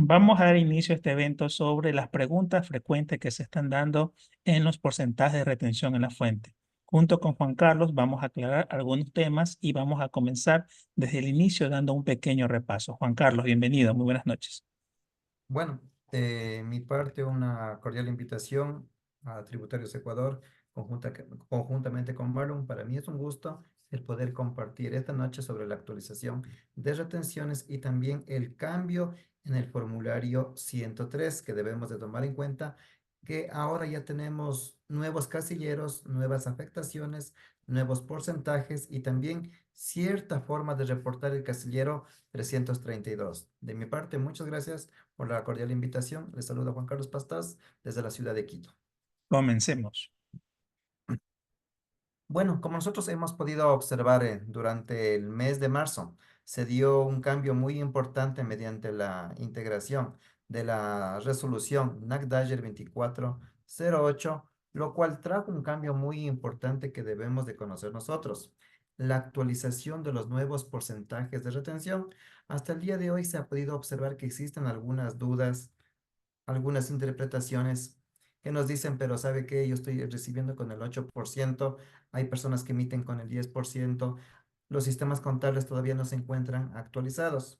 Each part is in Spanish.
Vamos a dar inicio a este evento sobre las preguntas frecuentes que se están dando en los porcentajes de retención en la fuente. Junto con Juan Carlos vamos a aclarar algunos temas y vamos a comenzar desde el inicio dando un pequeño repaso. Juan Carlos, bienvenido, muy buenas noches. Bueno, de mi parte, una cordial invitación a Tributarios Ecuador, conjuntamente con Marlon. Para mí es un gusto el poder compartir esta noche sobre la actualización de retenciones y también el cambio en el formulario 103 que debemos de tomar en cuenta, que ahora ya tenemos nuevos casilleros, nuevas afectaciones, nuevos porcentajes y también cierta forma de reportar el casillero 332. De mi parte, muchas gracias por la cordial invitación. Les saluda Juan Carlos Pastas desde la ciudad de Quito. Comencemos. Bueno, como nosotros hemos podido observar durante el mes de marzo, se dio un cambio muy importante mediante la integración de la resolución NACDAGER 2408, lo cual trajo un cambio muy importante que debemos de conocer nosotros. La actualización de los nuevos porcentajes de retención. Hasta el día de hoy se ha podido observar que existen algunas dudas, algunas interpretaciones que nos dicen, pero ¿sabe qué? Yo estoy recibiendo con el 8%, hay personas que emiten con el 10%, los sistemas contables todavía no se encuentran actualizados.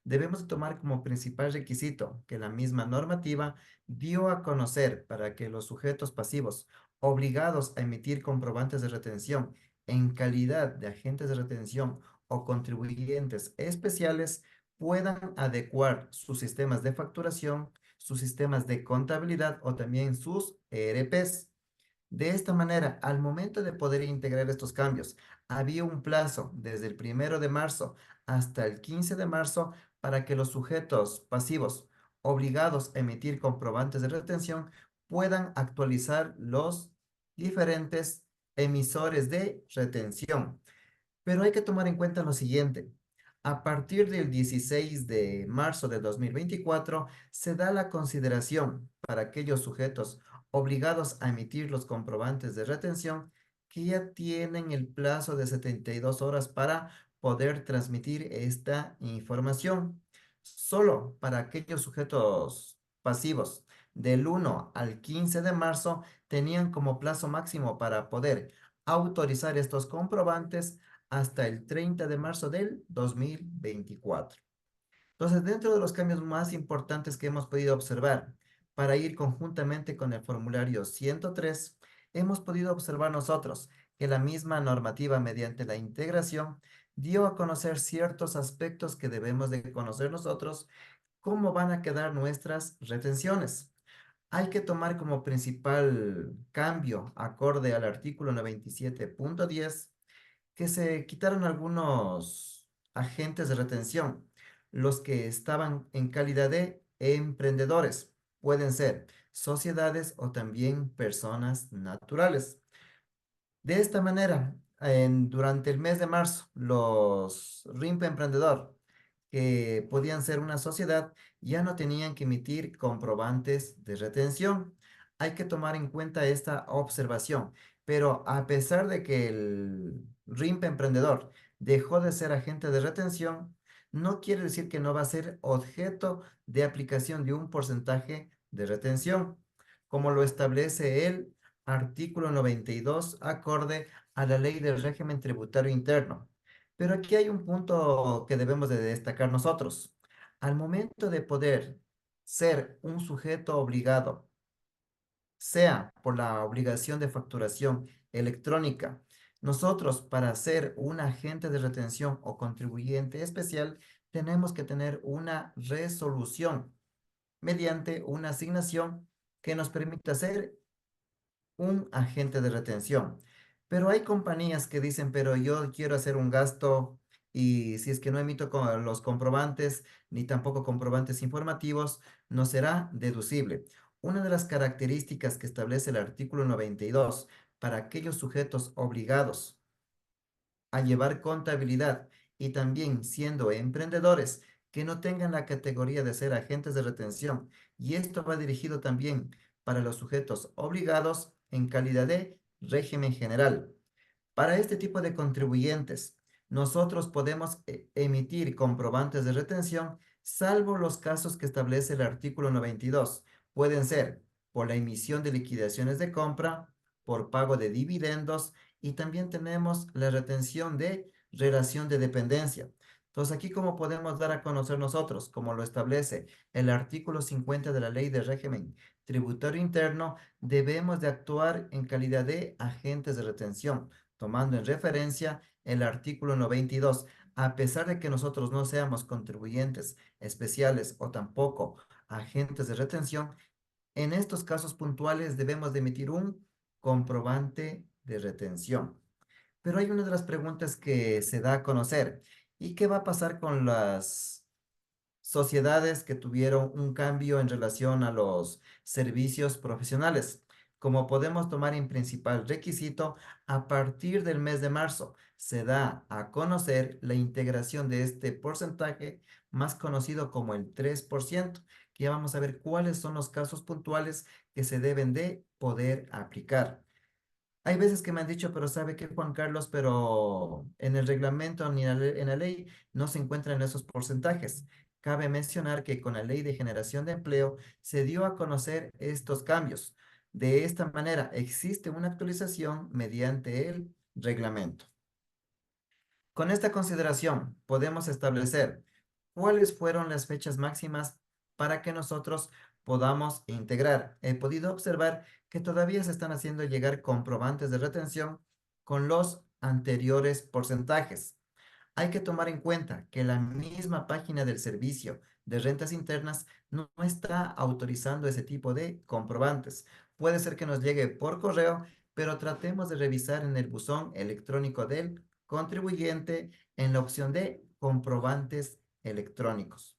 Debemos de tomar como principal requisito que la misma normativa dio a conocer para que los sujetos pasivos obligados a emitir comprobantes de retención en calidad de agentes de retención o contribuyentes especiales puedan adecuar sus sistemas de facturación, sus sistemas de contabilidad o también sus ERPs. De esta manera, al momento de poder integrar estos cambios, había un plazo desde el 1 de marzo hasta el 15 de marzo para que los sujetos pasivos obligados a emitir comprobantes de retención puedan actualizar los diferentes emisores de retención. Pero hay que tomar en cuenta lo siguiente. A partir del 16 de marzo de 2024 se da la consideración para aquellos sujetos obligados a emitir los comprobantes de retención que ya tienen el plazo de 72 horas para poder transmitir esta información. Solo para aquellos sujetos pasivos del 1 al 15 de marzo tenían como plazo máximo para poder autorizar estos comprobantes hasta el 30 de marzo del 2024. Entonces, dentro de los cambios más importantes que hemos podido observar para ir conjuntamente con el formulario 103, hemos podido observar nosotros que la misma normativa mediante la integración dio a conocer ciertos aspectos que debemos de conocer nosotros, cómo van a quedar nuestras retenciones. Hay que tomar como principal cambio, acorde al artículo 97.10, que se quitaron algunos agentes de retención, los que estaban en calidad de emprendedores. Pueden ser sociedades o también personas naturales. De esta manera, durante el mes de marzo, los RIMP emprendedor que podían ser una sociedad ya no tenían que emitir comprobantes de retención. Hay que tomar en cuenta esta observación, pero a pesar de que el RIMP emprendedor dejó de ser agente de retención, no quiere decir que no va a ser objeto de aplicación de un porcentaje de retención, como lo establece el artículo 92, acorde a la ley del régimen tributario interno. Pero aquí hay un punto que debemos de destacar nosotros. Al momento de poder ser un sujeto obligado, sea por la obligación de facturación electrónica, nosotros para ser un agente de retención o contribuyente especial tenemos que tener una resolución mediante una asignación que nos permita ser un agente de retención. Pero hay compañías que dicen, pero yo quiero hacer un gasto y si es que no emito los comprobantes ni tampoco comprobantes informativos, no será deducible. Una de las características que establece el artículo 92 para aquellos sujetos obligados a llevar contabilidad y también siendo emprendedores que no tengan la categoría de ser agentes de retención. Y esto va dirigido también para los sujetos obligados en calidad de régimen general. Para este tipo de contribuyentes, nosotros podemos emitir comprobantes de retención salvo los casos que establece el artículo 92. Pueden ser por la emisión de liquidaciones de compra, por pago de dividendos y también tenemos la retención de relación de dependencia. Entonces, aquí como podemos dar a conocer nosotros, como lo establece el artículo 50 de la Ley de Régimen Tributario Interno, debemos de actuar en calidad de agentes de retención, tomando en referencia el artículo 92. A pesar de que nosotros no seamos contribuyentes especiales o tampoco agentes de retención, en estos casos puntuales debemos de emitir un comprobante de retención. Pero hay una de las preguntas que se da a conocer. ¿Y qué va a pasar con las sociedades que tuvieron un cambio en relación a los servicios profesionales? Como podemos tomar en principal requisito, a partir del mes de marzo se da a conocer la integración de este porcentaje más conocido como el 3%, que ya vamos a ver cuáles son los casos puntuales que se deben de poder aplicar. Hay veces que me han dicho, pero ¿sabe qué, Juan Carlos? Pero en el reglamento ni en la ley no se encuentran esos porcentajes. Cabe mencionar que con la Ley de Generación de Empleo se dio a conocer estos cambios. De esta manera, existe una actualización mediante el reglamento. Con esta consideración, podemos establecer cuáles fueron las fechas máximas para que nosotros podamos integrar. He podido observar que todavía se están haciendo llegar comprobantes de retención con los anteriores porcentajes. Hay que tomar en cuenta que la misma página del Servicio de Rentas Internas no está autorizando ese tipo de comprobantes. Puede ser que nos llegue por correo, pero tratemos de revisar en el buzón electrónico del contribuyente en la opción de comprobantes electrónicos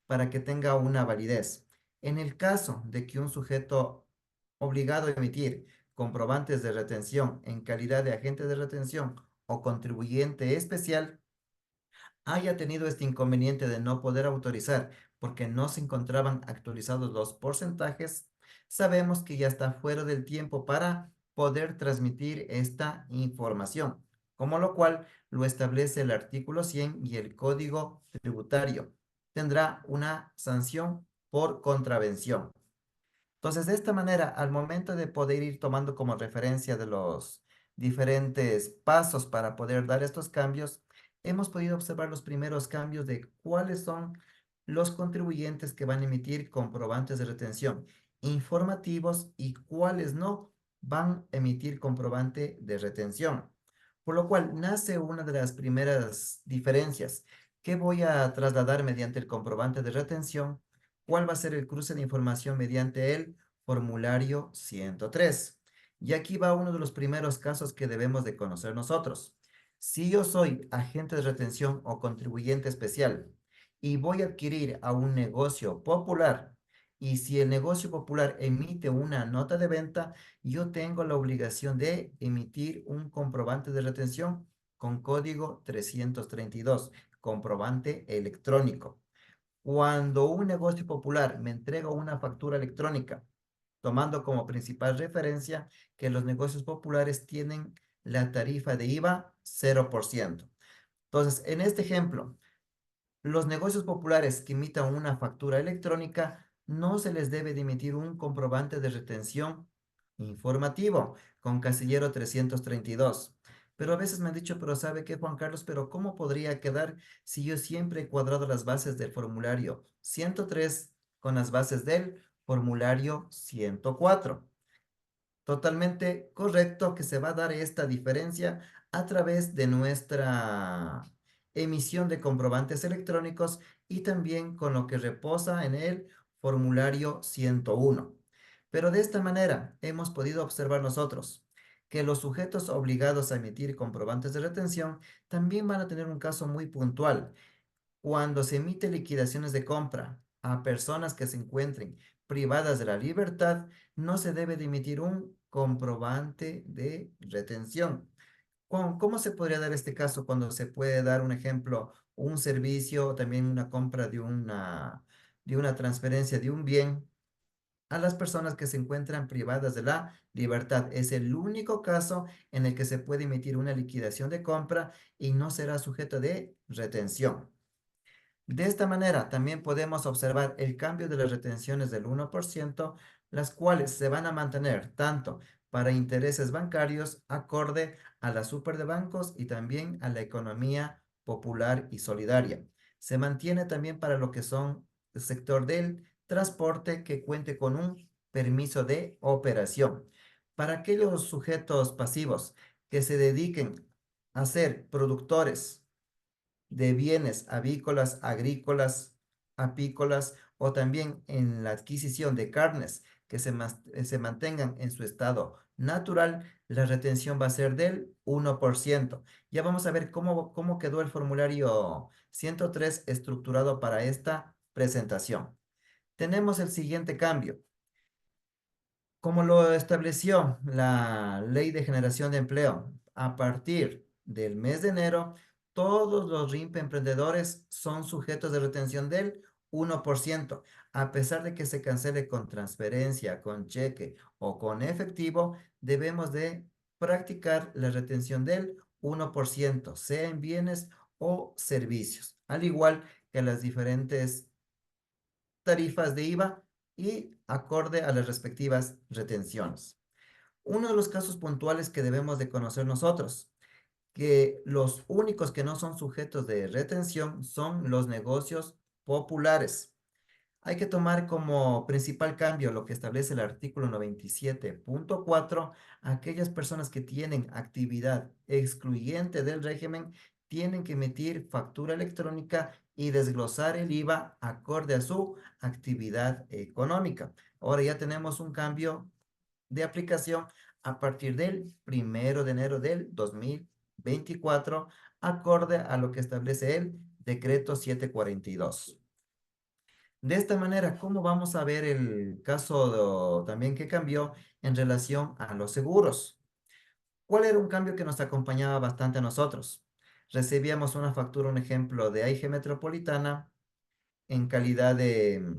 para que tenga una validez. En el caso de que un sujeto obligado a emitir comprobantes de retención en calidad de agente de retención o contribuyente especial, haya tenido este inconveniente de no poder autorizar porque no se encontraban actualizados los porcentajes, sabemos que ya está fuera del tiempo para poder transmitir esta información, como lo cual lo establece el artículo 100 y el Código Tributario. Tendrá una sanción por contravención. Entonces, de esta manera, al momento de poder ir tomando como referencia de los diferentes pasos para poder dar estos cambios, hemos podido observar los primeros cambios de cuáles son los contribuyentes que van a emitir comprobantes de retención informativos y cuáles no van a emitir comprobante de retención. Por lo cual nace una de las primeras diferencias que voy a trasladar mediante el comprobante de retención. ¿Cuál va a ser el cruce de información mediante el formulario 103? Y aquí va uno de los primeros casos que debemos de conocer nosotros. Si yo soy agente de retención o contribuyente especial y voy a adquirir a un negocio popular, y si el negocio popular emite una nota de venta, yo tengo la obligación de emitir un comprobante de retención con código 332, comprobante electrónico. Cuando un negocio popular me entrega una factura electrónica, tomando como principal referencia que los negocios populares tienen la tarifa de IVA 0%. Entonces, en este ejemplo, los negocios populares que emitan una factura electrónica no se les debe de emitir un comprobante de retención informativo con casillero 332. Pero a veces me han dicho, pero ¿sabe qué, Juan Carlos? Pero ¿cómo podría quedar si yo siempre he cuadrado las bases del formulario 103 con las bases del formulario 104? Totalmente correcto que se va a dar esta diferencia a través de nuestra emisión de comprobantes electrónicos y también con lo que reposa en el formulario 101. Pero de esta manera hemos podido observar nosotros que los sujetos obligados a emitir comprobantes de retención también van a tener un caso muy puntual cuando se emite liquidaciones de compra a personas que se encuentren privadas de la libertad, no se debe de emitir un comprobante de retención. ¿Cómo se podría dar este caso cuando se puede dar un ejemplo, un servicio o también una compra de una transferencia de un bien a las personas que se encuentran privadas de la libertad? Es el único caso en el que se puede emitir una liquidación de compra y no será sujeto de retención. De esta manera, también podemos observar el cambio de las retenciones del 1%, las cuales se van a mantener tanto para intereses bancarios acorde a la super de bancos y también a la economía popular y solidaria. Se mantiene también para lo que son el sector del transporte que cuente con un permiso de operación. Para aquellos sujetos pasivos que se dediquen a ser productores de bienes avícolas, agrícolas, apícolas o también en la adquisición de carnes que se mantengan en su estado natural, la retención va a ser del 1%. Ya vamos a ver cómo quedó el formulario 103 estructurado para esta presentación. Tenemos el siguiente cambio. Como lo estableció la Ley de Generación de Empleo, a partir del mes de enero, todos los RIMP emprendedores son sujetos de retención del 1%, a pesar de que se cancele con transferencia, con cheque o con efectivo, debemos de practicar la retención del 1%, sea en bienes o servicios, al igual que las diferentes tarifas de IVA y acorde a las respectivas retenciones. Uno de los casos puntuales que debemos de conocer nosotros, que los únicos que no son sujetos de retención son los negocios populares. Hay que tomar como principal cambio lo que establece el artículo 97.4. Aquellas personas que tienen actividad excluyente del régimen tienen que emitir factura electrónica y desglosar el IVA acorde a su actividad económica. Ahora ya tenemos un cambio de aplicación a partir del 1 de enero del 2024, acorde a lo que establece el decreto 742. De esta manera, ¿cómo vamos a ver el caso también que cambió en relación a los seguros? ¿Cuál era un cambio que nos acompañaba bastante a nosotros? Recibíamos una factura, un ejemplo, de AIG Metropolitana en calidad de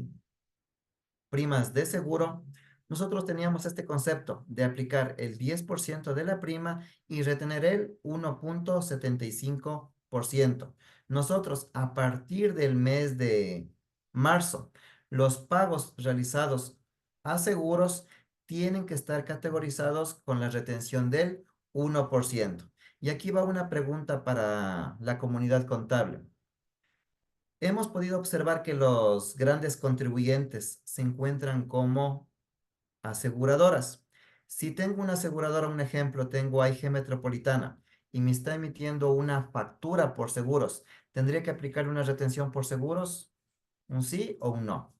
primas de seguro. Nosotros teníamos este concepto de aplicar el 10% de la prima y retener el 1.75%. Nosotros, a partir del mes de marzo, los pagos realizados a seguros tienen que estar categorizados con la retención del 1%. Y aquí va una pregunta para la comunidad contable. Hemos podido observar que los grandes contribuyentes se encuentran como aseguradoras. Si tengo una aseguradora, un ejemplo, tengo AIG Metropolitana y me está emitiendo una factura por seguros, ¿tendría que aplicar una retención por seguros? ¿Un sí o un no?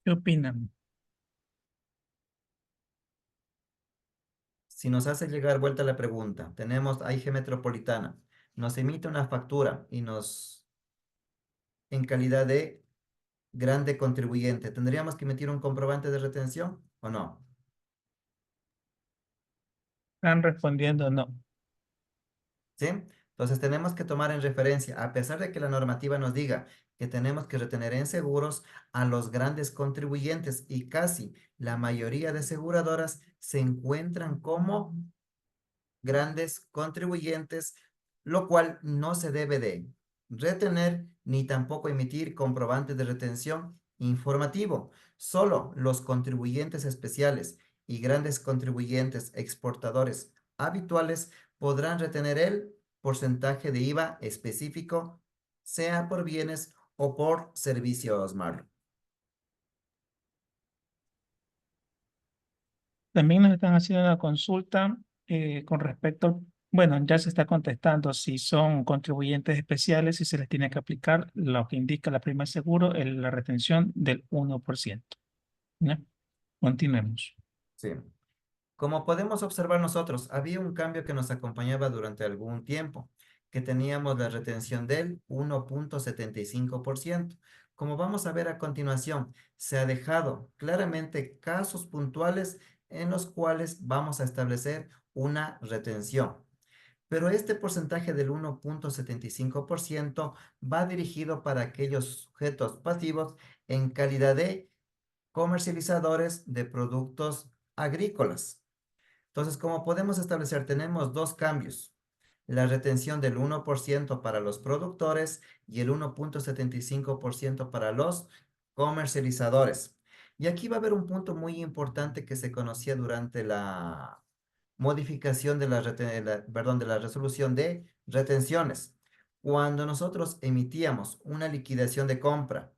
¿Qué opinan? Si nos hace llegar vuelta la pregunta, tenemos AIG Metropolitana, nos emite una factura y en calidad de grande contribuyente, ¿tendríamos que emitir un comprobante de retención o no? Están respondiendo no. ¿Sí? Entonces tenemos que tomar en referencia, a pesar de que la normativa nos diga que tenemos que retener en seguros a los grandes contribuyentes y casi la mayoría de aseguradoras se encuentran como grandes contribuyentes, lo cual no se debe de retener ni tampoco emitir comprobante de retención informativo. Solo los contribuyentes especiales y grandes contribuyentes exportadores habituales podrán retener el porcentaje de IVA específico, sea por bienes o por servicios, Marlon. También nos están haciendo una consulta con respecto, bueno, ya se está contestando si son contribuyentes especiales y se les tiene que aplicar lo que indica la prima de seguro, la retención del 1%. ¿Ya? Continuemos. Sí. Como podemos observar nosotros, había un cambio que nos acompañaba durante algún tiempo, que teníamos la retención del 1.75%. Como vamos a ver a continuación, se ha dejado claramente casos puntuales en los cuales vamos a establecer una retención. Pero este porcentaje del 1.75% va dirigido para aquellos sujetos pasivos en calidad de comercializadores de productos agrícolas. Entonces, como podemos establecer, tenemos dos cambios. la retención del 1% para los productores y el 1,75% para los comercializadores. Y aquí va a haber un punto muy importante que se conocía durante la modificación de de la resolución de retenciones. Cuando nosotros emitíamos una liquidación de compra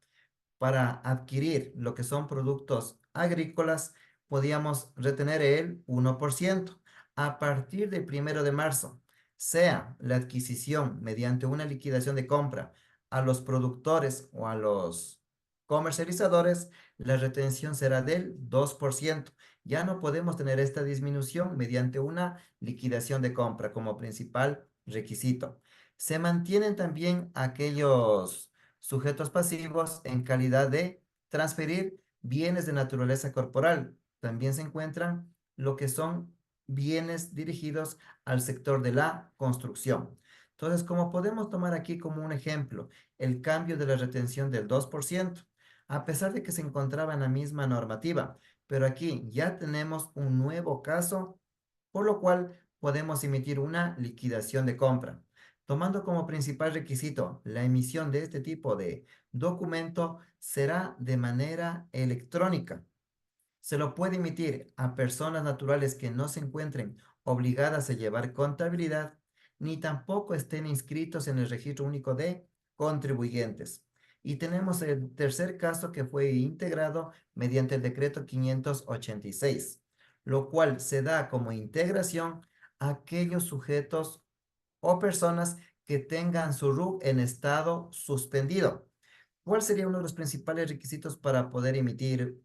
para adquirir lo que son productos agrícolas, podíamos retener el 1%. A partir del 1 de marzo, sea la adquisición mediante una liquidación de compra a los productores o a los comercializadores, la retención será del 2%. Ya no podemos tener esta disminución mediante una liquidación de compra como principal requisito. Se mantienen también aquellos sujetos pasivos en calidad de transferir bienes de naturaleza corporal. También se encuentran lo que son bienes dirigidos al sector de la construcción. Entonces, como podemos tomar aquí como un ejemplo, el cambio de la retención del 2%, a pesar de que se encontraba en la misma normativa, pero aquí ya tenemos un nuevo caso, por lo cual podemos emitir una liquidación de compra tomando como principal requisito la emisión de este tipo de documento será de manera electrónica. Se lo puede emitir a personas naturales que no se encuentren obligadas a llevar contabilidad, ni tampoco estén inscritos en el registro único de contribuyentes. Y tenemos el tercer caso que fue integrado mediante el decreto 586, lo cual se da como integración a aquellos sujetos o personas que tengan su RUC en estado suspendido. ¿Cuál sería uno de los principales requisitos para poder emitir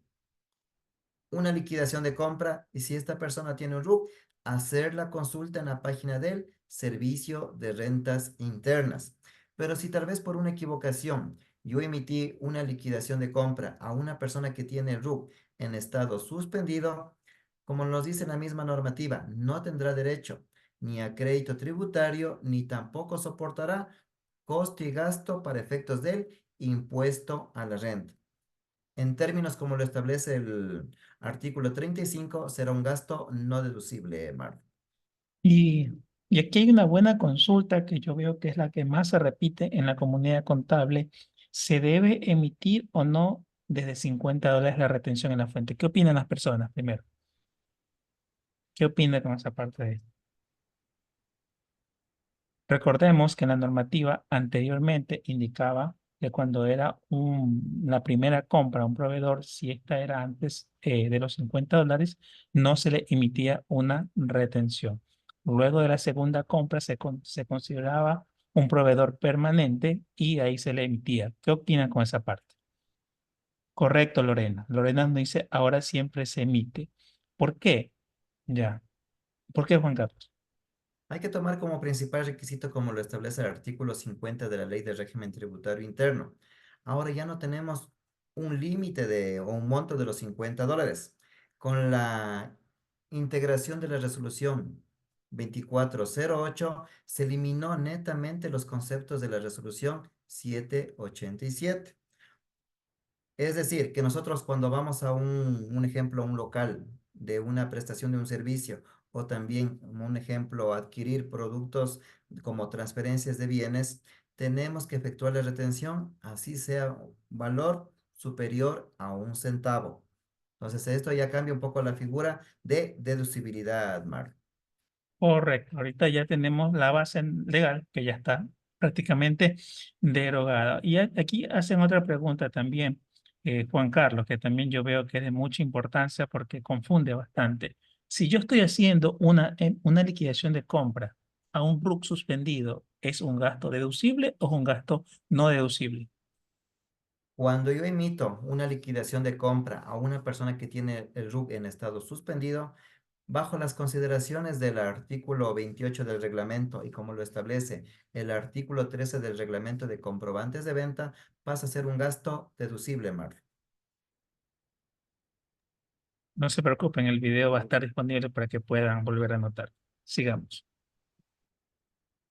una liquidación de compra? Y si esta persona tiene un RUC, hacer la consulta en la página del Servicio de Rentas Internas. Pero si tal vez por una equivocación yo emití una liquidación de compra a una persona que tiene el RUC en estado suspendido, como nos dice la misma normativa, no tendrá derecho ni a crédito tributario, ni tampoco soportará costo y gasto para efectos del impuesto a la renta. En términos como lo establece el artículo 35, será un gasto no deducible, Marta. Y, y aquí hay una buena consulta que yo veo que es la que más se repite en la comunidad contable. ¿Se debe emitir o no desde $50 la retención en la fuente? ¿Qué opinan las personas primero? ¿Qué opinan con esa parte de esto? Recordemos que la normativa anteriormente indicaba que cuando era la primera compra a un proveedor, si esta era antes de los $50, no se le emitía una retención. Luego de la segunda compra se consideraba un proveedor permanente y ahí se le emitía. ¿Qué opinan con esa parte? Correcto, Lorena. Lorena nos dice, ahora siempre se emite. ¿Por qué? Ya. ¿Por qué, Juan Carlos? Hay que tomar como principal requisito, como lo establece el artículo 50 de la Ley de Régimen Tributario Interno. Ahora ya no tenemos un límite o un monto de los $50. Con la integración de la resolución 2408 se eliminó netamente los conceptos de la resolución 787. Es decir, que nosotros cuando vamos a un ejemplo, a un local de una prestación de un servicio o también un ejemplo, adquirir productos como transferencias de bienes, tenemos que efectuar la retención, así sea valor superior a 1 centavo. Entonces, esto ya cambia un poco la figura de deducibilidad, Mark. Correcto, ahorita ya tenemos la base legal que ya está prácticamente derogada. Y aquí hacen otra pregunta también, Juan Carlos, que también yo veo que es de mucha importancia porque confunde bastante. Si yo estoy haciendo una liquidación de compra a un RUC suspendido, ¿es un gasto deducible o es un gasto no deducible? Cuando yo emito una liquidación de compra a una persona que tiene el RUC en estado suspendido, bajo las consideraciones del artículo 28 del reglamento y como lo establece el artículo 13 del reglamento de comprobantes de venta, pasa a ser un gasto deducible, Marlon. No se preocupen, el video va a estar disponible para que puedan volver a anotar. Sigamos.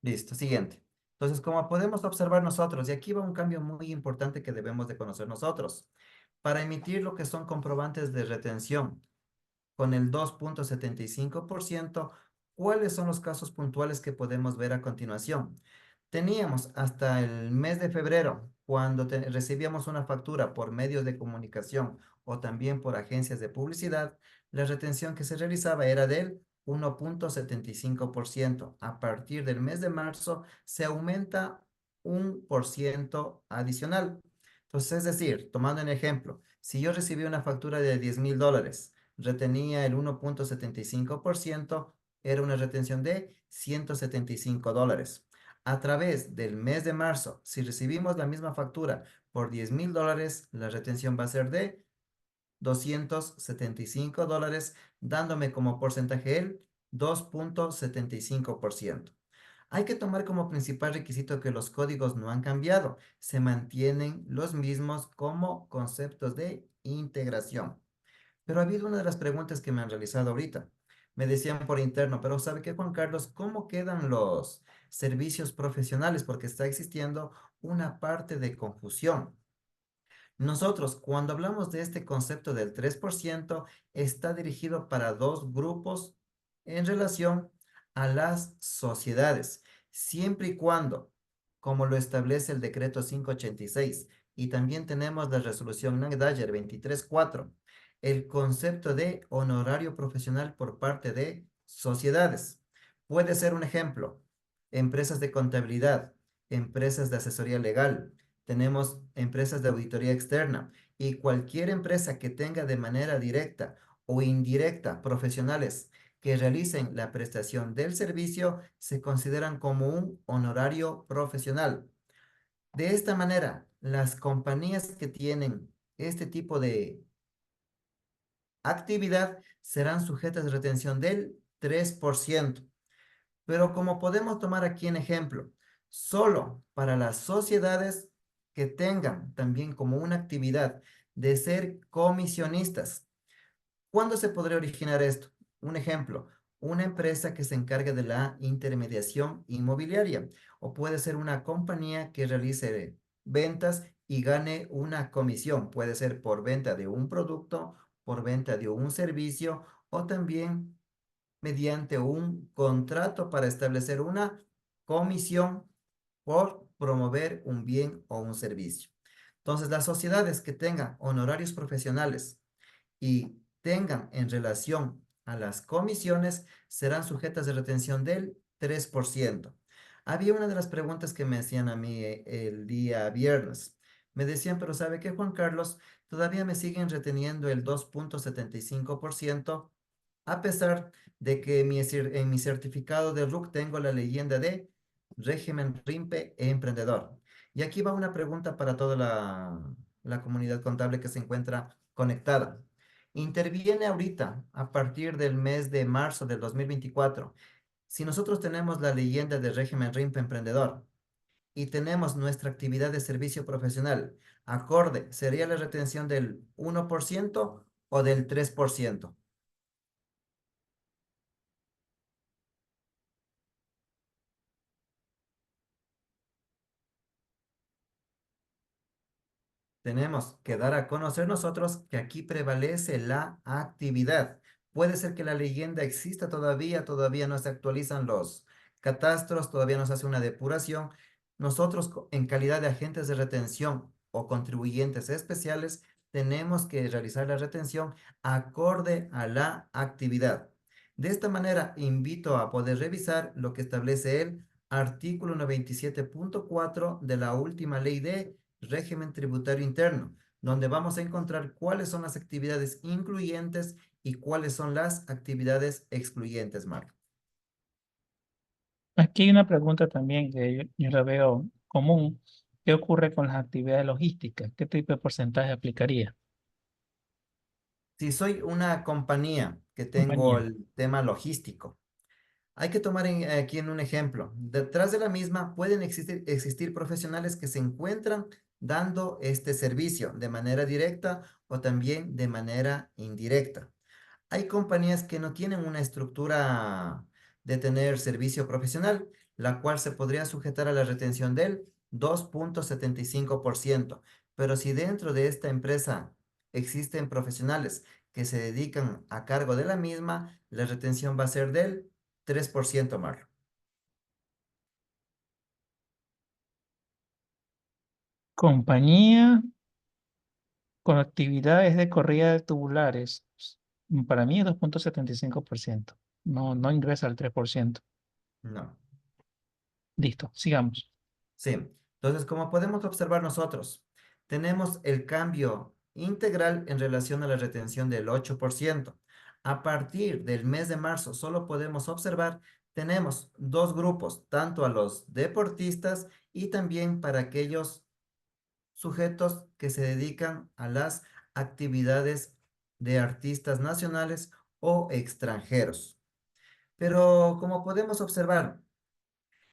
Listo, siguiente. Entonces, como podemos observar nosotros, y aquí va un cambio muy importante que debemos de conocer nosotros. Para emitir lo que son comprobantes de retención con el 2,75%, ¿Cuáles son los casos puntuales que podemos ver a continuación? Teníamos hasta el mes de febrero, cuando recibíamos una factura por medios de comunicación o también por agencias de publicidad, la retención que se realizaba era del 1,75%. A partir del mes de marzo se aumenta 1% adicional. Entonces, es decir, tomando un ejemplo, si yo recibí una factura de $10,000, retenía el 1,75%, era una retención de $175. A través del mes de marzo, si recibimos la misma factura por $10,000, la retención va a ser de $275, dándome como porcentaje el 2,75%. Hay que tomar como principal requisito que los códigos no han cambiado, se mantienen los mismos como conceptos de integración. Pero ha habido una de las preguntas que me han realizado ahorita. Me decían por interno, pero ¿sabe qué, Juan Carlos? ¿Cómo quedan los servicios profesionales? Porque está existiendo una parte de confusión. Nosotros, cuando hablamos de este concepto del 3%, está dirigido para dos grupos en relación a las sociedades, siempre y cuando, como lo establece el decreto 586, y también tenemos la resolución NACDAYER 23.4, el concepto de honorario profesional por parte de sociedades. Puede ser un ejemplo, empresas de contabilidad, empresas de asesoría legal, tenemos empresas de auditoría externa y cualquier empresa que tenga de manera directa o indirecta profesionales que realicen la prestación del servicio se consideran como un honorario profesional. De esta manera, las compañías que tienen este tipo de actividad serán sujetas de retención del 3%. Pero como podemos tomar aquí en ejemplo, solo para las sociedades que tengan también como una actividad de ser comisionistas. ¿Cuándo se podría originar esto? Un ejemplo, una empresa que se encargue de la intermediación inmobiliaria o puede ser una compañía que realice ventas y gane una comisión. Puede ser por venta de un producto, por venta de un servicio o también mediante un contrato para establecer una comisión por promover un bien o un servicio. Entonces, las sociedades que tengan honorarios profesionales y tengan en relación a las comisiones serán sujetas de retención del 3%. Había una de las preguntas que me hacían a mí el día viernes. Me decían, pero ¿sabe qué, Juan Carlos? Todavía me siguen reteniendo el 2,75% a pesar de que en mi certificado de RUC tengo la leyenda de régimen RIMPE e emprendedor. Y aquí va una pregunta para toda la comunidad contable que se encuentra conectada. Interviene ahorita, a partir del mes de marzo del 2024, si nosotros tenemos la leyenda de régimen RIMPE emprendedor y tenemos nuestra actividad de servicio profesional acorde, ¿sería la retención del 1% o del 3%? Tenemos que dar a conocer nosotros que aquí prevalece la actividad. Puede ser que la leyenda exista todavía, todavía no se actualizan los catastros, todavía no se hace una depuración. Nosotros, en calidad de agentes de retención o contribuyentes especiales, tenemos que realizar la retención acorde a la actividad. De esta manera, invito a poder revisar lo que establece el artículo 97.4 de la última ley de régimen tributario interno, donde vamos a encontrar cuáles son las actividades incluyentes y cuáles son las actividades excluyentes, Marco. Aquí hay una pregunta también que yo la veo común. ¿Qué ocurre con las actividades logísticas? ¿Qué tipo de porcentaje aplicaría? Si soy una compañía que tengo Compañía. el tema logístico, hay que tomar aquí en un ejemplo. Detrás de la misma pueden existir profesionales que se encuentran dando este servicio de manera directa o también de manera indirecta. Hay compañías que no tienen una estructura de tener servicio profesional, la cual se podría sujetar a la retención del 2,75%. Pero si dentro de esta empresa existen profesionales que se dedican a cargo de la misma, la retención va a ser del 3%, Marlon. Compañía con actividades de corrida de tubulares. Para mí es 2,75%. No, no ingresa al 3%. No. Listo, sigamos. Sí. Entonces, como podemos observar nosotros, tenemos el cambio integral en relación a la retención del 8%. A partir del mes de marzo, solo podemos observar, tenemos dos grupos, tanto a los deportistas y también para aquellos sujetos que se dedican a las actividades de artistas nacionales o extranjeros. Pero como podemos observar,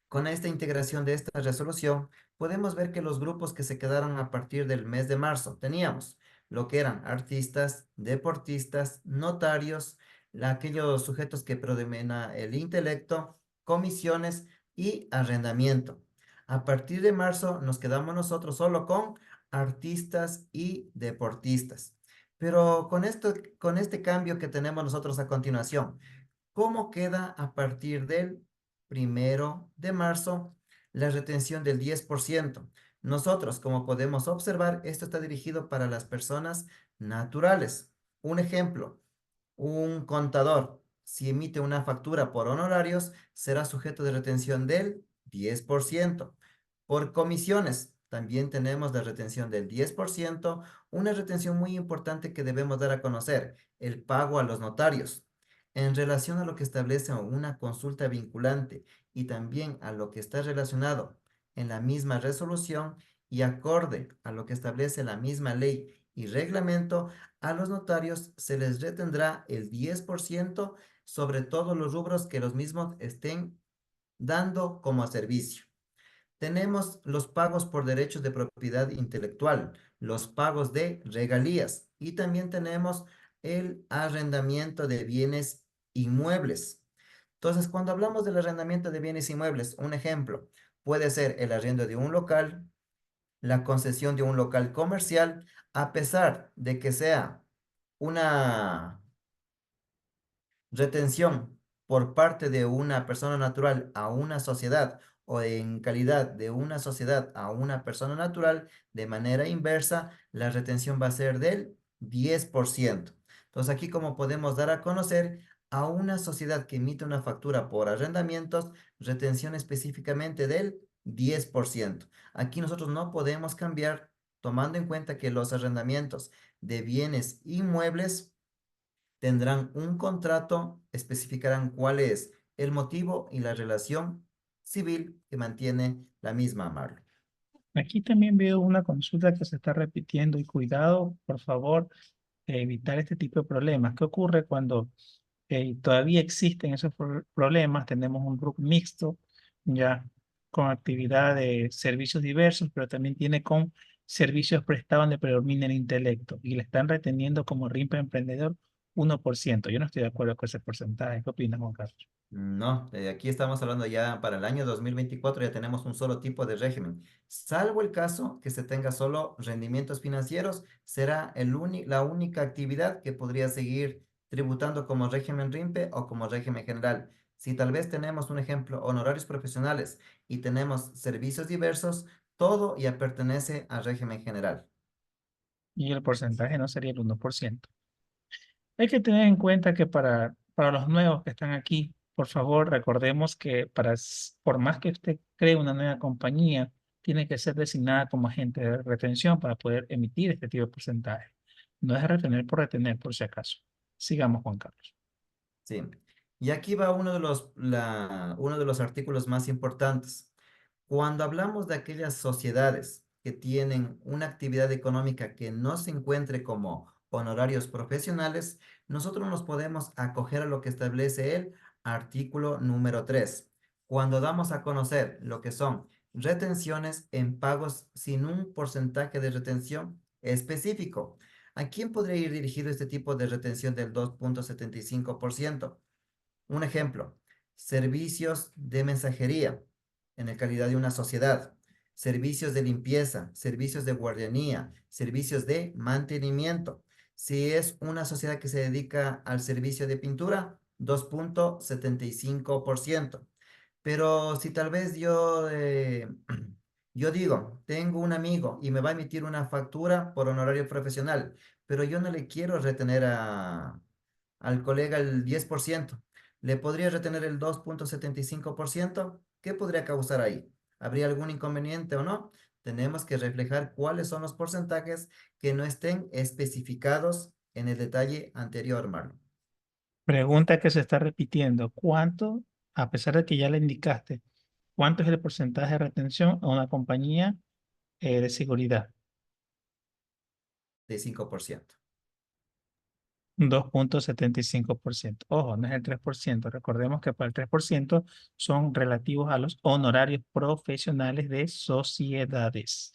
con esta integración de esta resolución, podemos ver que los grupos que se quedaron a partir del mes de marzo teníamos lo que eran artistas, deportistas, notarios, aquellos sujetos que predomina el intelecto, comisiones y arrendamiento. A partir de marzo nos quedamos nosotros solo con artistas y deportistas. Pero con este cambio que tenemos nosotros a continuación, ¿cómo queda a partir del 1 de marzo la retención del 10%? Nosotros, como podemos observar, esto está dirigido para las personas naturales. Un ejemplo, un contador, si emite una factura por honorarios, será sujeto de retención del 10%. Por comisiones, también tenemos la retención del 10%, una retención muy importante que debemos dar a conocer, el pago a los notarios. En relación a lo que establece una consulta vinculante y también a lo que está relacionado en la misma resolución y acorde a lo que establece la misma ley y reglamento, a los notarios se les retendrá el 10% sobre todos los rubros que los mismos estén dando como servicio. Tenemos los pagos por derechos de propiedad intelectual, los pagos de regalías y también tenemos el arrendamiento de bienes inmuebles. Entonces, cuando hablamos del arrendamiento de bienes inmuebles, un ejemplo puede ser el arriendo de un local, la concesión de un local comercial, a pesar de que sea una retención por parte de una persona natural a una sociedad o en calidad de una sociedad a una persona natural, de manera inversa, la retención va a ser del 10%. Entonces, aquí como podemos dar a conocer a una sociedad que emite una factura por arrendamientos, retención específicamente del 10%. Aquí nosotros no podemos cambiar tomando en cuenta que los arrendamientos de bienes inmuebles tendrán un contrato, especificarán cuál es el motivo y la relación civil que mantiene la misma Marlo. Aquí también veo una consulta que se está repitiendo y cuidado, por favor, evitar este tipo de problemas. ¿Qué ocurre cuando todavía existen esos problemas? Tenemos un grupo mixto, ya con actividad de servicios diversos, pero también tiene con servicios prestados donde predomina el intelecto y le están reteniendo como RIMPE emprendedor 1%. Yo no estoy de acuerdo con ese porcentaje. ¿Qué opinas, Juan Carlos? No, aquí estamos hablando ya para el año 2024, ya tenemos un solo tipo de régimen. Salvo el caso que se tenga solo rendimientos financieros, será la única actividad que podría seguir tributando como régimen RIMPE o como régimen general. Si tal vez tenemos un ejemplo, honorarios profesionales y tenemos servicios diversos, todo ya pertenece al régimen general. Y el porcentaje no sería el 1%. Hay que tener en cuenta que para los nuevos que están aquí, por favor, recordemos que por más que usted cree una nueva compañía, tiene que ser designada como agente de retención para poder emitir este tipo de porcentaje. No es retener, por si acaso. Sigamos, Juan Carlos. Sí. Y aquí va uno de los artículos más importantes. Cuando hablamos de aquellas sociedades que tienen una actividad económica que no se encuentre como honorarios profesionales, nosotros nos podemos acoger a lo que establece el artículo número 3. Cuando damos a conocer lo que son retenciones en pagos sin un porcentaje de retención específico. ¿A quién podría ir dirigido este tipo de retención del 2,75%? Un ejemplo, servicios de mensajería en la calidad de una sociedad, servicios de limpieza, servicios de guardianía, servicios de mantenimiento. Si es una sociedad que se dedica al servicio de pintura, 2,75%. Pero si tal vez yo digo, tengo un amigo y me va a emitir una factura por honorario profesional, pero yo no le quiero retener al colega el 10%, ¿le podría retener el 2,75%? ¿Qué podría causar ahí? ¿Habría algún inconveniente o no? Tenemos que reflejar cuáles son los porcentajes que no estén especificados en el detalle anterior, Marlon. Pregunta que se está repitiendo. ¿Cuánto, a pesar de que ya le indicaste, cuánto es el porcentaje de retención a una compañía de seguridad? De 5%. 2,75%. Ojo, no es el 3%. Recordemos que para el 3% son relativos a los honorarios profesionales de sociedades.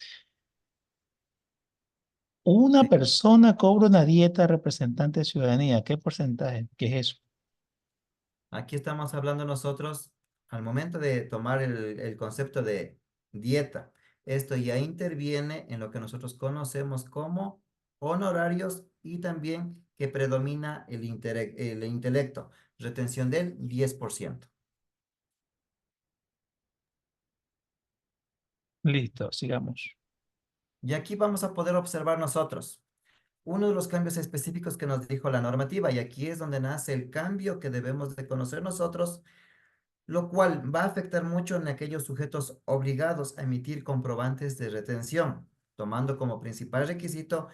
Una Sí. persona cobra una dieta representante de ciudadanía. ¿Qué porcentaje? ¿Qué es eso? Aquí estamos hablando nosotros al momento de tomar el concepto de dieta. Esto ya interviene en lo que nosotros conocemos como honorarios y también que predomina el intelecto, retención del 10%. Listo, sigamos. Y aquí vamos a poder observar nosotros uno de los cambios específicos que nos dijo la normativa, y aquí es donde nace el cambio que debemos de conocer nosotros, lo cual va a afectar mucho en aquellos sujetos obligados a emitir comprobantes de retención, tomando como principal requisito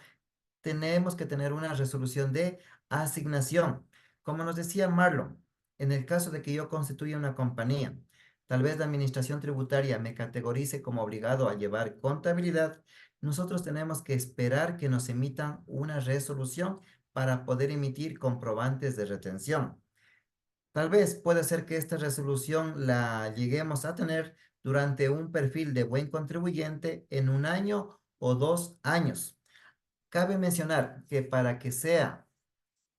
tenemos que tener una resolución de asignación. Como nos decía Marlon, en el caso de que yo constituya una compañía, tal vez la administración tributaria me categorice como obligado a llevar contabilidad, nosotros tenemos que esperar que nos emitan una resolución para poder emitir comprobantes de retención. Tal vez puede ser que esta resolución la lleguemos a tener durante un perfil de buen contribuyente en un año o 2 años. Cabe mencionar que para que sea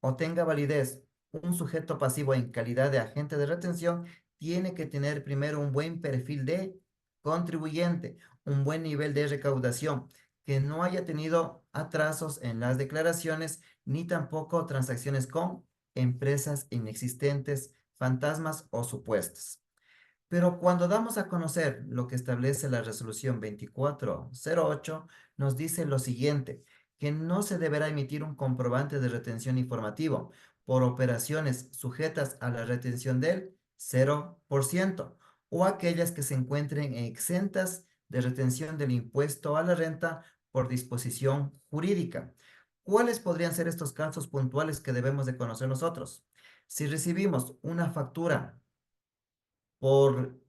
o tenga validez un sujeto pasivo en calidad de agente de retención, tiene que tener primero un buen perfil de contribuyente, un buen nivel de recaudación, que no haya tenido atrasos en las declaraciones ni tampoco transacciones con empresas inexistentes, fantasmas o supuestas. Pero cuando damos a conocer lo que establece la resolución 2408, nos dice lo siguiente, que no se deberá emitir un comprobante de retención informativo por operaciones sujetas a la retención del 0% o aquellas que se encuentren exentas de retención del impuesto a la renta por disposición jurídica. ¿Cuáles podrían ser estos casos puntuales que debemos de conocer nosotros? Si recibimos una factura por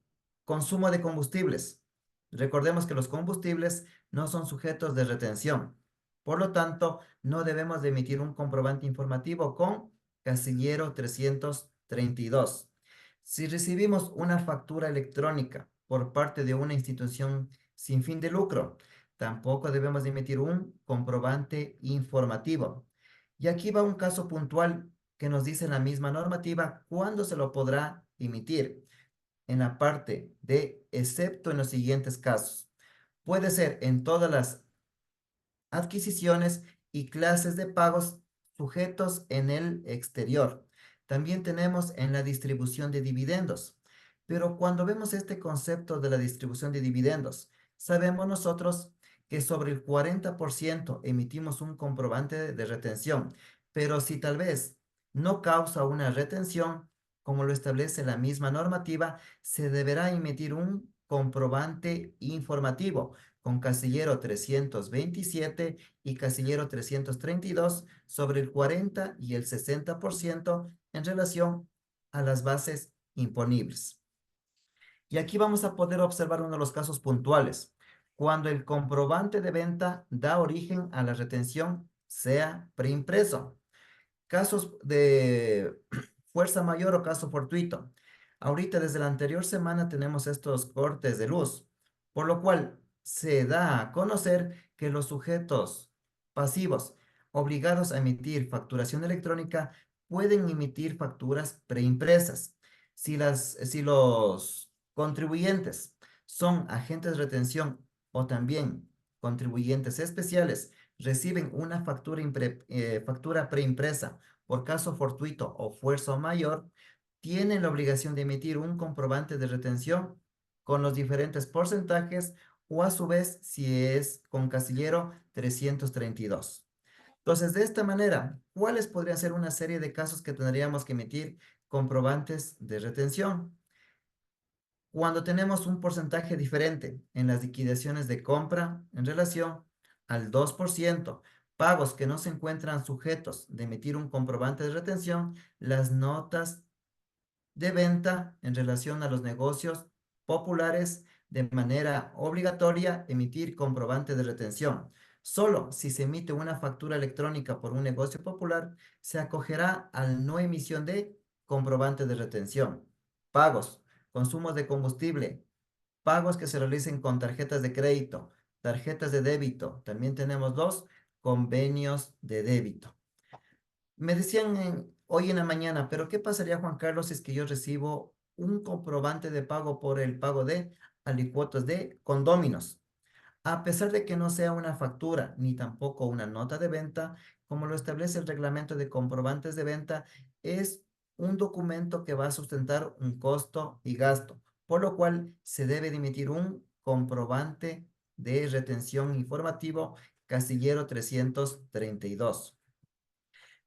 consumo de combustibles. Recordemos que los combustibles no son sujetos de retención. Por lo tanto, no debemos de emitir un comprobante informativo con casillero 332. Si recibimos una factura electrónica por parte de una institución sin fin de lucro, tampoco debemos de emitir un comprobante informativo. Y aquí va un caso puntual que nos dice la misma normativa cuándo se lo podrá emitir en la parte de excepto en los siguientes casos. Puede ser en todas las adquisiciones y clases de pagos sujetos en el exterior. También tenemos en la distribución de dividendos. Pero cuando vemos este concepto de la distribución de dividendos, sabemos nosotros que sobre el 40% emitimos un comprobante de retención, pero si tal vez no causa una retención, como lo establece la misma normativa, se deberá emitir un comprobante informativo con casillero 327 y casillero 332 sobre el 40 y el 60% en relación a las bases imponibles. Y aquí vamos a poder observar uno de los casos puntuales. Cuando el comprobante de venta da origen a la retención, sea preimpreso. Casos de fuerza mayor o caso fortuito. Ahorita desde la anterior semana tenemos estos cortes de luz, por lo cual se da a conocer que los sujetos pasivos obligados a emitir facturación electrónica pueden emitir facturas preimpresas. Si los contribuyentes son agentes de retención o también contribuyentes especiales, reciben una factura preimpresa por caso fortuito o fuerza mayor, tienen la obligación de emitir un comprobante de retención con los diferentes porcentajes o a su vez si es con casillero 332. Entonces, de esta manera, ¿cuáles podrían ser una serie de casos que tendríamos que emitir comprobantes de retención? Cuando tenemos un porcentaje diferente en las liquidaciones de compra en relación al 2%, pagos que no se encuentran sujetos de emitir un comprobante de retención, las notas de venta en relación a los negocios populares de manera obligatoria emitir comprobante de retención. Solo si se emite una factura electrónica por un negocio popular, se acogerá al no emisión de comprobante de retención. Pagos, consumos de combustible, pagos que se realicen con tarjetas de crédito, tarjetas de débito. También tenemos los convenios de débito. Me decían hoy en la mañana, pero ¿qué pasaría, Juan Carlos, si es que yo recibo un comprobante de pago por el pago de alicuotas de condóminos? A pesar de que no sea una factura ni tampoco una nota de venta, como lo establece el reglamento de comprobantes de venta, es un documento que va a sustentar un costo y gasto, por lo cual se debe de emitir un comprobante de retención informativo casillero 332.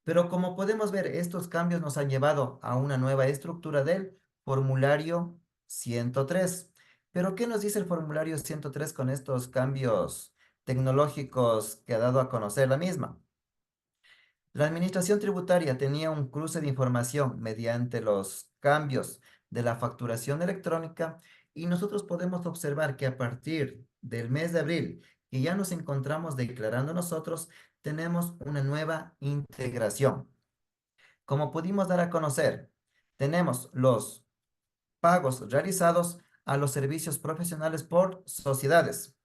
Pero como podemos ver, estos cambios nos han llevado a una nueva estructura del formulario 103. Pero ¿qué nos dice el formulario 103 con estos cambios tecnológicos que ha dado a conocer la misma? La administración tributaria tenía un cruce de información mediante los cambios de la facturación electrónica y nosotros podemos observar que a partir del mes de abril, que ya nos encontramos declarando nosotros, tenemos una nueva integración. Como pudimos dar a conocer, tenemos los pagos realizados a los servicios profesionales por sociedades.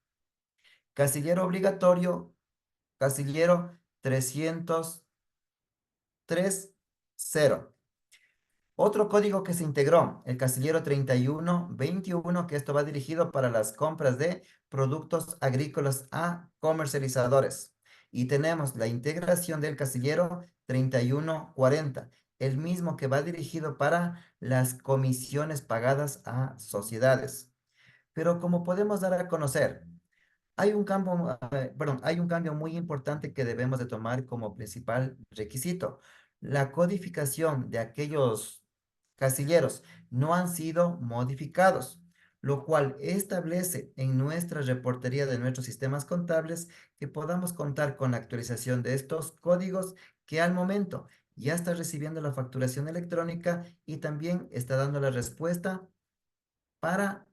Casillero obligatorio, casillero 303.0. Otro código que se integró, el casillero 3121, que esto va dirigido para las compras de productos agrícolas a comercializadores. Y tenemos la integración del casillero 3140, el mismo que va dirigido para las comisiones pagadas a sociedades. Pero como podemos dar a conocer, hay un cambio muy importante que debemos de tomar como principal requisito. La codificación de aquellos casilleros no han sido modificados, lo cual establece en nuestra reportería de nuestros sistemas contables que podamos contar con la actualización de estos códigos que al momento ya está recibiendo la facturación electrónica y también está dando la respuesta para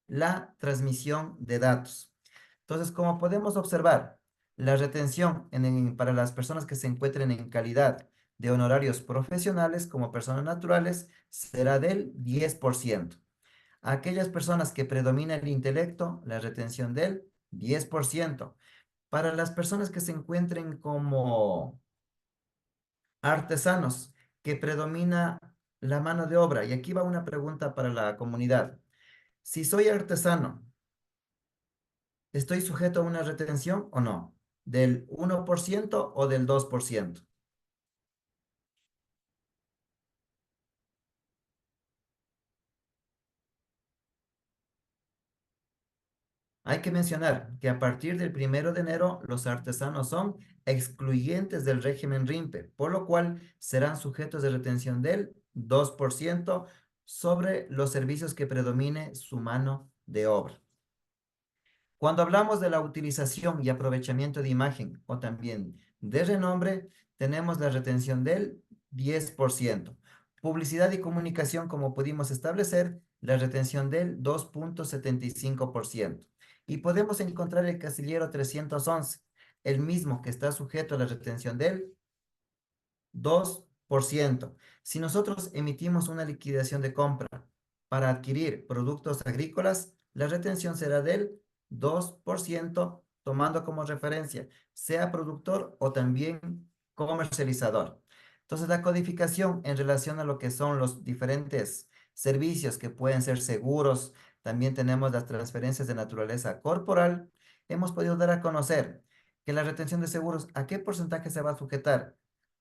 la transmisión de datos. Entonces, como podemos observar, la retención para las personas que se encuentren en calidad de honorarios profesionales como personas naturales será del 10%. Aquellas personas que predomina el intelecto, la retención del 10%. Para las personas que se encuentren como artesanos, que predomina la mano de obra. Y aquí va una pregunta para la comunidad. Si soy artesano, ¿estoy sujeto a una retención o no? ¿Del 1% o del 2%? Hay que mencionar que a partir del 1 de enero los artesanos son excluyentes del régimen RIMPE, por lo cual serán sujetos de retención del 2% sobre los servicios que predomine su mano de obra. Cuando hablamos de la utilización y aprovechamiento de imagen o también de renombre, tenemos la retención del 10%. Publicidad y comunicación, como pudimos establecer, la retención del 2.75%. Y podemos encontrar el casillero 311, el mismo que está sujeto a la retención del 2%. Si nosotros emitimos una liquidación de compra para adquirir productos agrícolas, la retención será del 2%, tomando como referencia, sea productor o también comercializador. Entonces, la codificación en relación a lo que son los diferentes servicios que pueden ser seguros, también tenemos las transferencias de naturaleza corporal, hemos podido dar a conocer que la retención de seguros, ¿a qué porcentaje se va a sujetar?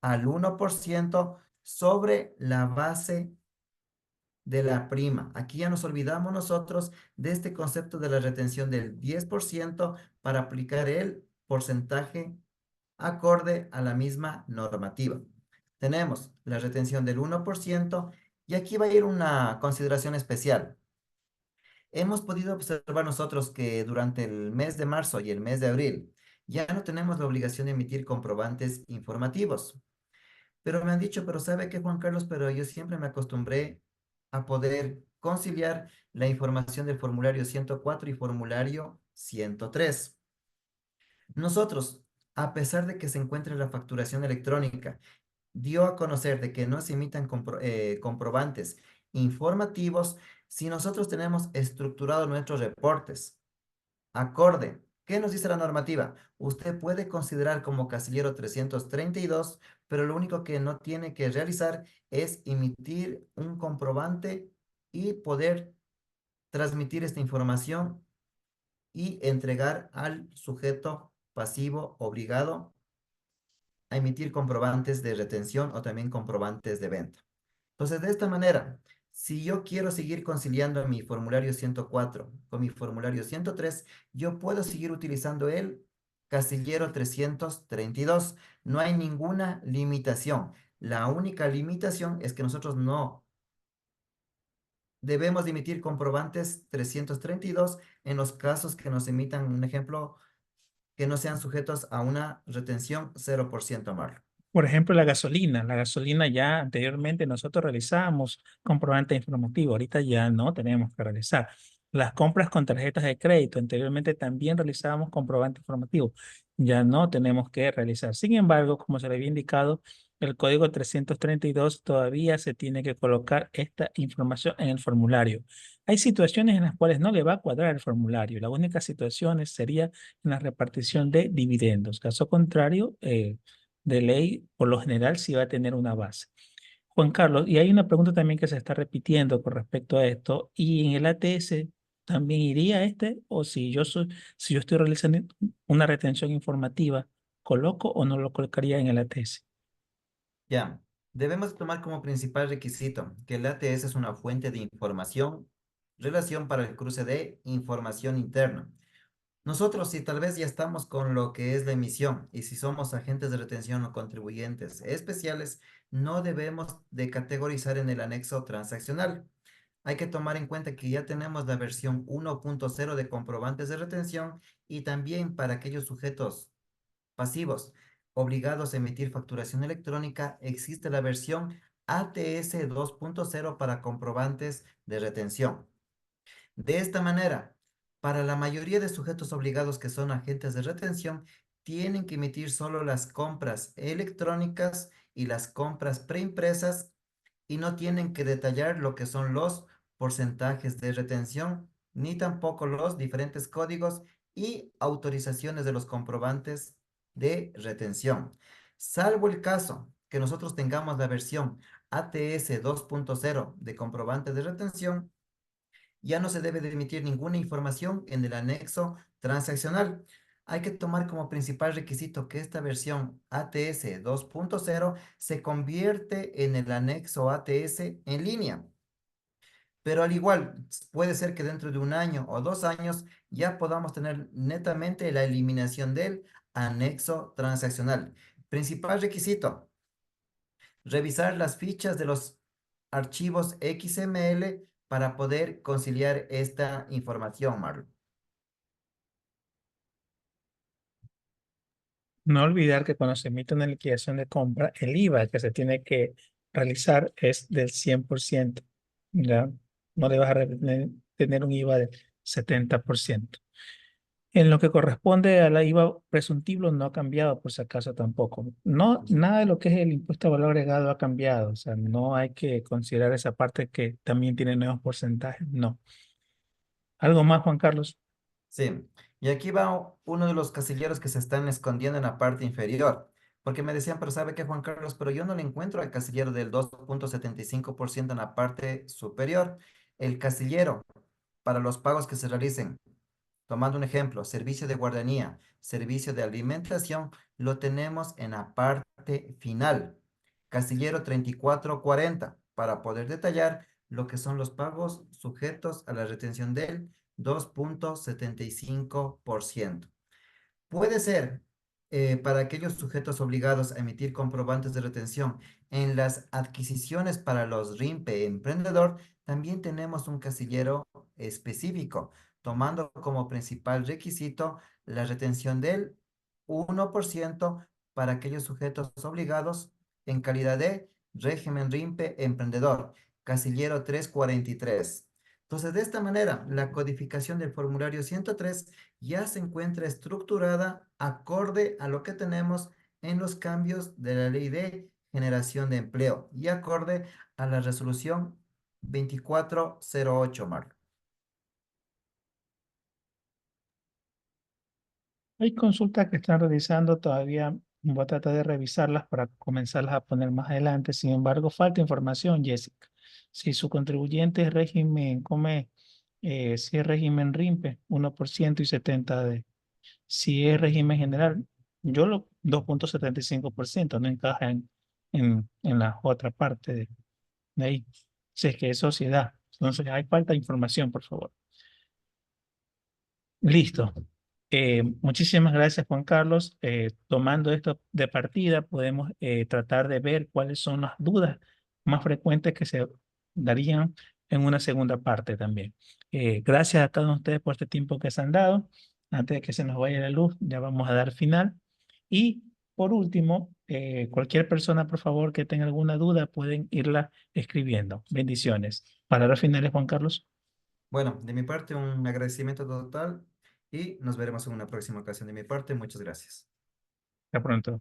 al 1% sobre la base de la prima. Aquí ya nos olvidamos nosotros de este concepto de la retención del 10% para aplicar el porcentaje acorde a la misma normativa. Tenemos la retención del 1% y aquí va a ir una consideración especial. Hemos podido observar nosotros que durante el mes de marzo y el mes de abril ya no tenemos la obligación de emitir comprobantes informativos. Pero me han dicho, pero ¿sabe qué, Juan Carlos? Pero yo siempre me acostumbré a poder conciliar la información del formulario 104 y formulario 103. Nosotros, a pesar de que se encuentre la facturación electrónica, dio a conocer de que no se emitan comprobantes informativos si nosotros tenemos estructurados nuestros reportes. Acorde. ¿Qué nos dice la normativa? Usted puede considerar como casillero 332, pero lo único que no tiene que realizar es emitir un comprobante y poder transmitir esta información y entregar al sujeto pasivo obligado a emitir comprobantes de retención o también comprobantes de venta. Entonces, de esta manera, si yo quiero seguir conciliando mi formulario 104 con mi formulario 103, yo puedo seguir utilizando el casillero 332. No hay ninguna limitación. La única limitación es que nosotros no debemos de emitir comprobantes 332 en los casos que nos emitan, un ejemplo, que no sean sujetos a una retención 0%, Marlon. Por ejemplo, la gasolina. La gasolina ya anteriormente nosotros realizábamos comprobante informativo, ahorita ya no tenemos que realizar. Las compras con tarjetas de crédito, anteriormente también realizábamos comprobante informativo, ya no tenemos que realizar. Sin embargo, como se le había indicado, el código 332 todavía se tiene que colocar esta información en el formulario. Hay situaciones en las cuales no le va a cuadrar el formulario. La única situación sería en la repartición de dividendos. Caso contrario, de ley, por lo general, sí va a tener una base. Juan Carlos, y hay una pregunta también que se está repitiendo con respecto a esto, y en el ATS también iría este, o si yo estoy realizando una retención informativa, ¿coloco o no lo colocaría en el ATS? Ya, debemos tomar como principal requisito que el ATS es una fuente de información, relación para el cruce de información interna. Nosotros, si tal vez ya estamos con lo que es la emisión y si somos agentes de retención o contribuyentes especiales, no debemos de categorizar en el anexo transaccional. Hay que tomar en cuenta que ya tenemos la versión 1.0 de comprobantes de retención y también para aquellos sujetos pasivos obligados a emitir facturación electrónica, existe la versión ATS 2.0 para comprobantes de retención. De esta manera, para la mayoría de sujetos obligados que son agentes de retención, tienen que emitir solo las compras electrónicas y las compras preimpresas y no tienen que detallar lo que son los porcentajes de retención, ni tampoco los diferentes códigos y autorizaciones de los comprobantes de retención. Salvo el caso que nosotros tengamos la versión ATS 2.0 de comprobante de retención, ya no se debe de emitir ninguna información en el anexo transaccional. Hay que tomar como principal requisito que esta versión ATS 2.0 se convierte en el anexo ATS en línea. Pero al igual, puede ser que dentro de un año o 2 años ya podamos tener netamente la eliminación del anexo transaccional. Principal requisito, revisar las fichas de los archivos XML para poder conciliar esta información, Marlon. No olvidar que cuando se emite una liquidación de compra, el IVA que se tiene que realizar es del 100%. ¿Ya? No le vas a tener un IVA del 70%. En lo que corresponde a la IVA presuntivo no ha cambiado por si acaso tampoco. No, nada de lo que es el impuesto a valor agregado ha cambiado. O sea, no hay que considerar esa parte que también tiene nuevos porcentajes. No. ¿Algo más, Juan Carlos? Sí, y aquí va uno de los casilleros que se están escondiendo en la parte inferior, porque me decían, pero ¿sabe qué, Juan Carlos? Pero yo no le encuentro el casillero del 2.75% en la parte superior. El casillero para los pagos que se realicen Tomando un ejemplo, servicio de guardería, servicio de alimentación, lo tenemos en la parte final. Casillero 3440, para poder detallar lo que son los pagos sujetos a la retención del 2,75%. Puede ser para aquellos sujetos obligados a emitir comprobantes de retención en las adquisiciones para los RIMPE emprendedor, también tenemos un casillero específico, tomando como principal requisito la retención del 1% para aquellos sujetos obligados en calidad de régimen RIMPE emprendedor, casillero 343. Entonces, de esta manera, la codificación del formulario 103 ya se encuentra estructurada acorde a lo que tenemos en los cambios de la ley de generación de empleo y acorde a la resolución 2408, Marco. Hay consultas que están realizando todavía. Voy a tratar de revisarlas para comenzarlas a poner más adelante. Sin embargo, falta información, Jessica. Si su contribuyente es régimen, si es régimen RIMPE, 1% y 70 de. Si es régimen general, yo lo 2,75% no encaja en la otra parte de ahí. Si es que es sociedad. Entonces, hay falta de información, por favor. Listo. Muchísimas gracias, Juan Carlos. Tomando esto de partida, podemos tratar de ver cuáles son las dudas más frecuentes que se darían en una segunda parte también. Gracias a cada uno de ustedes por este tiempo que se han dado. Antes de que se nos vaya la luz, ya vamos a dar final. Y por último, cualquier persona, por favor, que tenga alguna duda, pueden irla escribiendo. Bendiciones. Palabras finales, Juan Carlos. Bueno, de mi parte, un agradecimiento total y nos veremos en una próxima ocasión de mi parte. Muchas gracias. Hasta pronto.